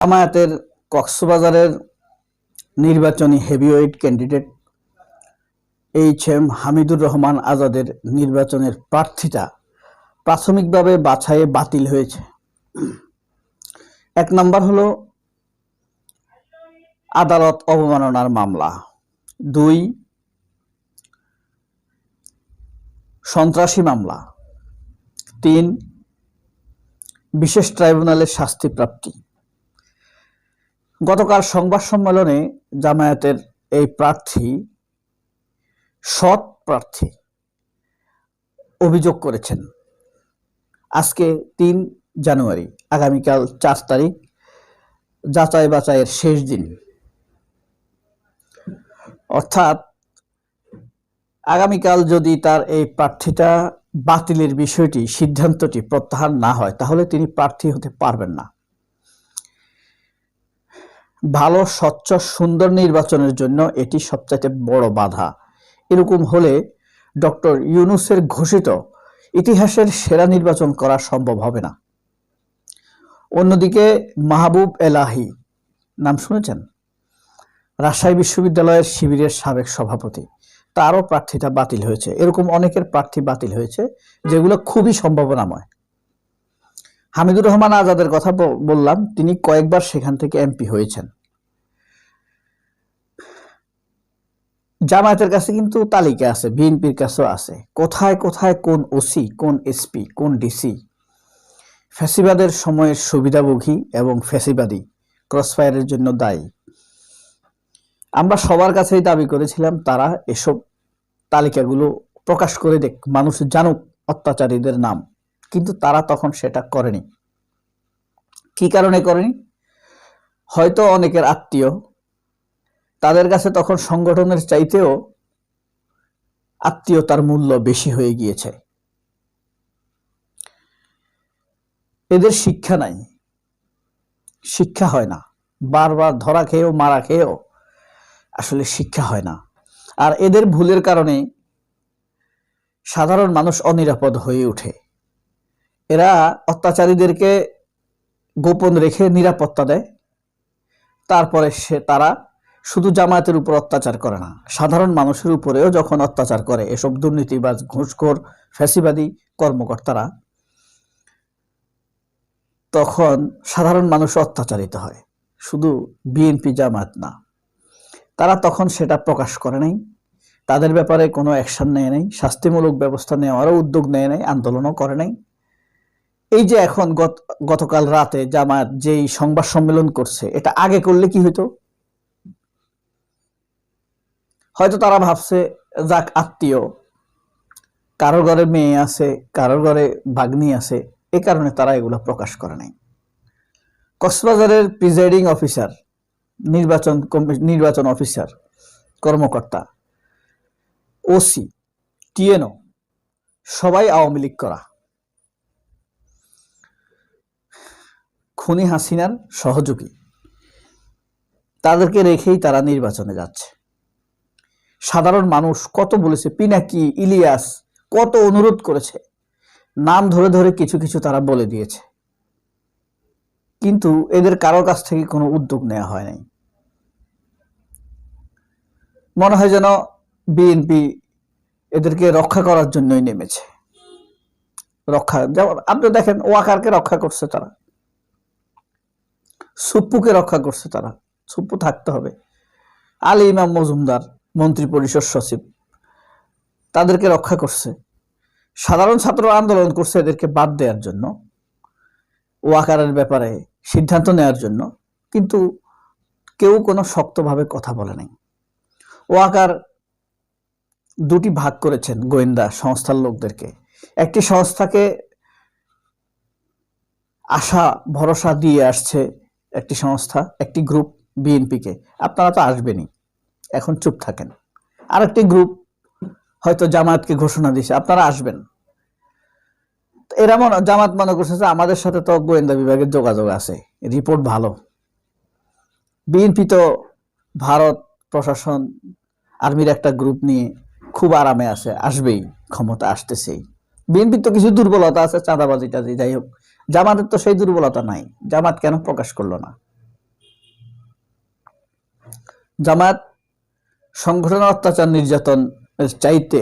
জামায়াতের কক্সবাজারের নির্বাচনী heavyweight candidate HM. Hamidur Rahman আজাদের নির্বাচনের প্রার্থিতা প্রাথমিকভাবে বাছাইয়ে বাতিল হয়েছে। এক নম্বর হলো আদালত অবমাননার মামলা, 2 সন্ত্রাসী মামলা, 3 বিশেষ ট্রাইব্যুনালের শাস্তিপ্রাপ্তি। গতকাল সংবাদ সম্মেলনে জামায়াতের এই প্রার্থী সৎ প্রার্থী অভিযোগ করেছেন আজকে 3 জানুয়ারি, আগামীকাল 4 তারিখ যাচাই বাছাইয়ের শেষ দিন, অর্থাৎ আগামীকাল যদি তার এই প্রার্থীটা বাতিলের বিষয়টি সিদ্ধান্তটি প্রত্যাহার না হয় তাহলে তিনি প্রার্থী হতে পারবেন না। ভালো স্বচ্ছ সুন্দর নির্বাচনের জন্য এটি সবচাইতে বড় বাধা। এরকম হলে ডক্টর ইউনূসের ঘোষিত ইতিহাসের সেরা নির্বাচন করা সম্ভব হবে না। অন্যদিকে মাহবুব এলাহী, নাম শুনেছেন? রাজশাহী বিশ্ববিদ্যালয়ের শিবিরের সাবেক সভাপতি, তারও প্রার্থিতা বাতিল হয়েছে। এরকম অনেকের প্রার্থী বাতিল হয়েছে যেগুলো খুবই সম্ভাবনাময়। হামিদুর রহমান আজাদের কথা বললাম, তিনি কয়েকবার সেখান থেকে এমপি হয়েছেন। জামায়াতের কাছে কিন্তু তালিকা আছে, বিএনপির কাছেও আছে, কোথায় কোথায় কোন ওসি, কোন এসপি, কোন ডিসি ফ্যাসিবাদের সময়ের সুবিধাভোগী এবং ফ্যাসিবাদী ক্রসফায়ারের জন্য দায়ী। আমরা সবার কাছেই দাবি করেছিলাম তারা এসব তালিকাগুলো প্রকাশ করে দেখ, মানুষ জানুক অত্যাচারীদের নাম, কিন্তু তারা তখন সেটা করেনি। কি কারণে করেনি? হয়তো অনেকের আত্মীয়, তাদের কাছে তখন সংগঠনের চাইতেও আত্মীয়তার মূল্য বেশি হয়ে গিয়েছে। এদের শিক্ষা নাই, শিক্ষা হয় না, বারবার ধরা খেয়েও মারা খেয়েও আসলে শিক্ষা হয় না। আর এদের ভুলের কারণে সাধারণ মানুষ অনিরাপদ হয়ে ওঠে। এরা অত্যাচারীদেরকে গোপন রেখে নিরাপত্তা দেয়, তারপরে তারা শুধু জামায়াতের উপর অত্যাচার করে না, সাধারণ মানুষের উপরেও যখন অত্যাচার করে এসব দুর্নীতিবাজ ঘুষখোর ফ্যাসিবাদী কর্মকর্তারা, তখন সাধারণ মানুষ অত্যাচারিত হয়। শুধু বিএনপি জামায়াত না, তারা তখন সেটা প্রকাশ করে নাই, তাদের ব্যাপারে কোনো অ্যাকশন নেয় নাই, শাস্তিমূলক ব্যবস্থা নেওয়ারও উদ্যোগ নেয় নাই, আন্দোলনও করে নাই। এই যে এখন গতকাল রাতে জামায়াত যেই সংবাদ সম্মেলন করছে, এটা আগে করলে কি হইতো? হয়তো তারা ভাবছে যাক আত্মীয়, কারোর ঘরে মেয়ে আছে, কারোর ঘরে ভাগ্নি আছে, এ কারণে তারা এগুলো প্রকাশ করে নাই। কক্সবাজারের প্রিজাইডিং অফিসার, নির্বাচন অফিসার, কর্মকর্তা, ওসি, টিএনও সবাই আওয়ামী লীগ করা, খুনি হাসিনার সহযোগী। তাদেরকে রেখেই তারা নির্বাচনে যাচ্ছে। সাধারণ মানুষ কত বলেছে, পিনাকি, ইলিয়াস কত অনুরোধ করেছে, নাম ধরে ধরে কিছু কিছু তারা বলে দিয়েছে, কিন্তু এদের কারো কাছ থেকে কোনো উদ্যোগ নেওয়া হয় নাই। মনে হয় যেন বিএনপি এদেরকে রক্ষা করার জন্যই নেমেছে। যেমন আপনি দেখেন, ওয়াকারকে রক্ষা করছে তারা, সুপ্পুকে রক্ষা করছে তারা, সুপ্পু থাকতে হবে। আলী ইমাম মজুমদার, মন্ত্রী পরিষদ সচিব, তাদেরকে রক্ষা করছে। সাধারণ ছাত্র আন্দোলন করছে এদেরকে বাদ দেওয়ার জন্য, ওয়াকারের ব্যাপারে সিদ্ধান্ত নেওয়ার জন্য, কিন্তু কেউ কোনো শক্তভাবে কথা বলে নাই। ওয়াকার 2টি ভাগ করেছেন গোয়েন্দা সংস্থার লোকদেরকে। একটি সংস্থাকে আশা ভরসা দিয়ে আসছে, একটি সংস্থা, একটি গ্রুপ বিএনপিকে, আপনারা তো আসবেনই, এখন চুপ থাকেন। আরেকটি গ্রুপ হয়তো জামায়াতকে ঘোষণা দিয়েছে আপনারা আসবেন। এরা জামাত মনে করছে যে আমাদের সাথে তো গোয়েন্দা বিভাগের যোগাযোগ আছে, রিপোর্ট ভালো। বিএনপি তো ভারত প্রশাসন, আর্মির একটা গ্রুপ নিয়ে খুব আরামে আছে, আসবেই, ক্ষমতা আসতেছেই। বিএনপির তো কিছু দুর্বলতা আছে, চাঁদাবাজি টাজি, যাই হোক। জামাতের তো সেই দুর্বলতা নাই, জামাত কেন প্রকাশ করলো না? জামায়াত সংগঠনের অত্যাচার নির্যাতনের চাইতে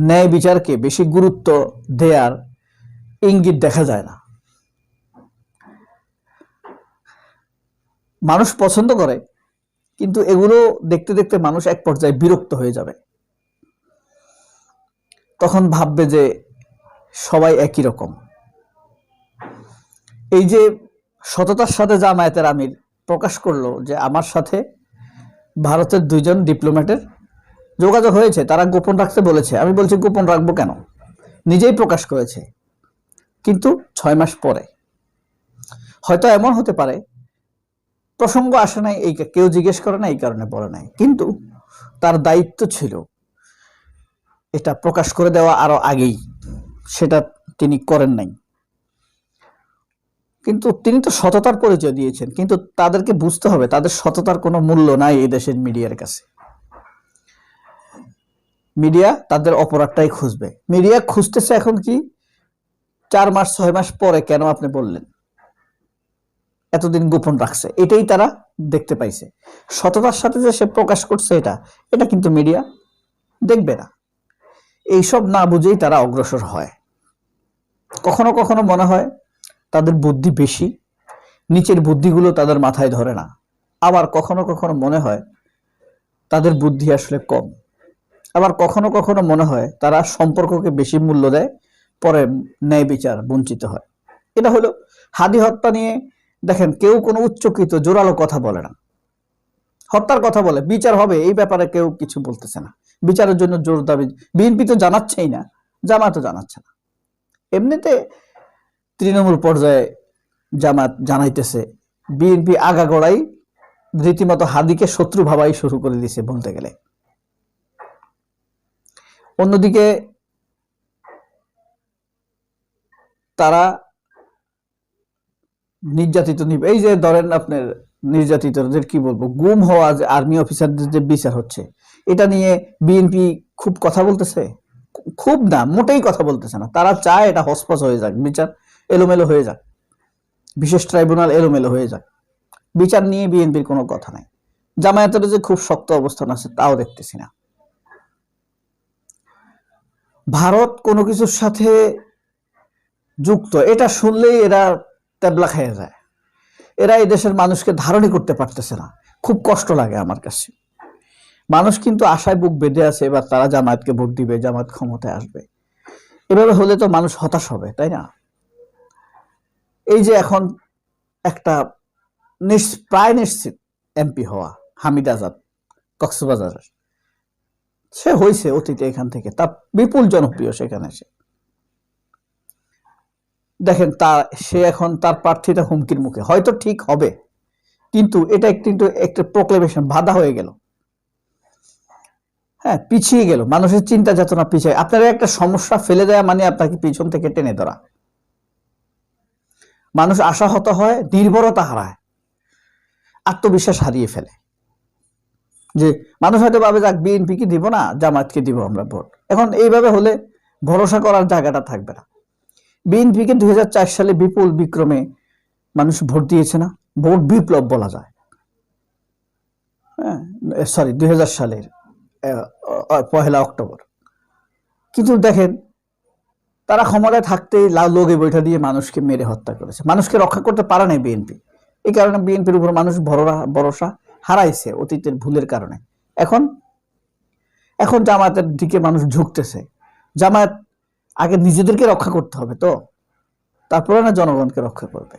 ন্যায় বিচারকে বেশি গুরুত্ব দেওয়ার ইঙ্গিত দেখা যায় না। মানুষ পছন্দ করে, কিন্তু এগুলো দেখতে দেখতে মানুষ এক পর্যায়ে বিরক্ত হয়ে যাবে। তখন ভাববে যে সবাই একই রকম। এই যে সততার সাথে জামায়াতের আমির প্রকাশ করলো যে আমার সাথে ভারতের 2 জন ডিপ্লোম্যাটের যোগাযোগ হয়েছে, তারা গোপন রাখতে বলেছে। আমি বলছি গোপন রাখবো কেন, নিজেই প্রকাশ করেছে। কিন্তু 6 মাস পরে হয়তো এমন হতে পারে প্রসঙ্গ আসে নাই, এই কেউ জিজ্ঞেস করে না, এই কারণে বলে নাই। কিন্তু তার দায়িত্ব ছিল এটা প্রকাশ করে দেওয়া আরো আগেই, সেটা তিনি করেন নাই। কিন্তু তিনি তো সততার পরিচয় দিয়েছেন, কিন্তু তাদেরকে বুঝতে হবে তাদের সততার কোনো মূল্য নাই এই দেশের মিডিয়ার কাছে। মিডিয়া তাদের অপরাধটাই খুঁজবে। মিডিয়া খুঁজতেছে এখন কি 4 মাস 6 মাস পরে কেন আপনি বললেন, এতদিন গোপন রাখছে, এটাই তারা দেখতে পাইছে। সততার সাথে যে সে প্রকাশ করছে এটা কিন্তু মিডিয়া দেখবে না। এইসব না বুঝেই তারা অগ্রসর হয়। কখনো কখনো মনে হয় তাদের বুদ্ধি বেশি, নিচের বুদ্ধিগুলো তাদের মাথায় ধরে না। আবার কখনো কখনো মনে হয় তাদের বুদ্ধি আসলে কম। আবার কখনো কখনো মনে হয় তারা সম্পর্ককে বেশি মূল্য দেয়, পরে ন্যায় বিচার বঞ্চিত হয়। এটা হলো হাদি হত্যা নিয়ে দেখেন, কেউ কোনো উচ্চকিত জোরালো কথা বলে না, হত্যার কথা বলে, বিচার হবে এই ব্যাপারে কেউ কিছু বলতেছে না। বিচারের জন্য জোর দাবি বিএনপি তো জানাচ্ছেই না, জামায়াতও জানাচ্ছে না। এমনিতে তৃণমূল পর্যায়ে জামায়াত জানাইতেছে, বিএনপি আগাগোড়াই রীতিমতো হাদিকে শত্রু ভাবাই শুরু করে দিয়েছে বলতে গেলে। অন্যদিকে তারা নির্যাতিত, এই যে ধরেন আপনার নির্যাতিতদের কি বলবো, গুম হওয়া যে আর্মি অফিসারদের যে বিচার হচ্ছে, এটা নিয়ে বিএনপি খুব কথা বলতেছে, খুব না, মোটেই কথা বলতেছে না। তারা চায় এটা হসপস হয়ে যাক, বিচার এলোমেলো হয়ে যাক, বিশেষ ট্রাইব্যুনাল এলোমেলো হয়ে যাক। বিচার নিয়ে বিএনপির কোনো কথা নাই। জামায়াতের যে খুব শক্ত অবস্থান আছে তাও দেখতেছি না। ভারত কোনো কিছুর সাথে যুক্ত এটা শুনলেই এরা তেবলা খেয়ে যায়। এরা এই দেশের মানুষকে ধারণই করতে পারতেছে না, খুব কষ্ট লাগে আমার কাছে। মানুষ কিন্তু আশায় বুক বেঁধে আছে, এবার তারা জামায়াতকে ভোট দিবে, জামায়াত ক্ষমতায় আসবে। এভাবে হলে তো মানুষ হতাশ হবে, তাই না? এই যে এখন একটা প্রায় নিশ্চিত এমপি হওয়া হামিদ আজাদ কক্সবাজারের, সে হয়েছে অতীতে এখান থেকে, তার বিপুল জনপ্রিয় সেখানে। সে দেখেন সে এখন তার প্রার্থীটা হুমকির মুখে, হয়তো ঠিক হবে, কিন্তু এটা কিন্তু একটা প্রোক্লেমেশন, বাধা হয়ে গেল, হ্যাঁ, পিছিয়ে গেল, মানুষের চিন্তা চেতনা পিছিয়ে। আপনারা একটা সমস্যা ফেলে দেয়া মানে আপনাকে পিছন থেকে টেনে ধরা। মানুষ আশাহত হয়, নির্ভরতা হারায়, আত্মবিশ্বাস হারিয়ে ফেলে। যে মানুষ হয়তো ভাবে যাক বিএনপিকে দিব না, জামায়াতকে দিব আমরা ভোট। এখন এইভাবে হলে ভরসা করার জায়গাটা থাকবে না। বিএনপিকে 2004 সালে বিপুল বিক্রমে মানুষ ভোট দিয়েছে না, ভোট বিপ্লব বলা যায়। হ্যাঁ, সরি 2000 সালের 1 অক্টোবর। কিন্তু দেখেন তারা ক্ষমতায় থাকতেই লোকে বৈঠা দিয়ে মানুষকে মেরে হত্যা করেছে, মানুষকে রক্ষা করতে পারে নাই বিএনপি। এই কারণে বিএনপির উপর মানুষ ভরসা হারাইছে অতীতের ভুলের কারণে। এখন জামায়াতের দিকে মানুষ ঝুঁকতেছে। জামায়াত আগে নিজেদেরকে রক্ষা করতে হবে, তো তারপরে না জনগণকে রক্ষা করবে।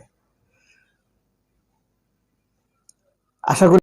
আশা করি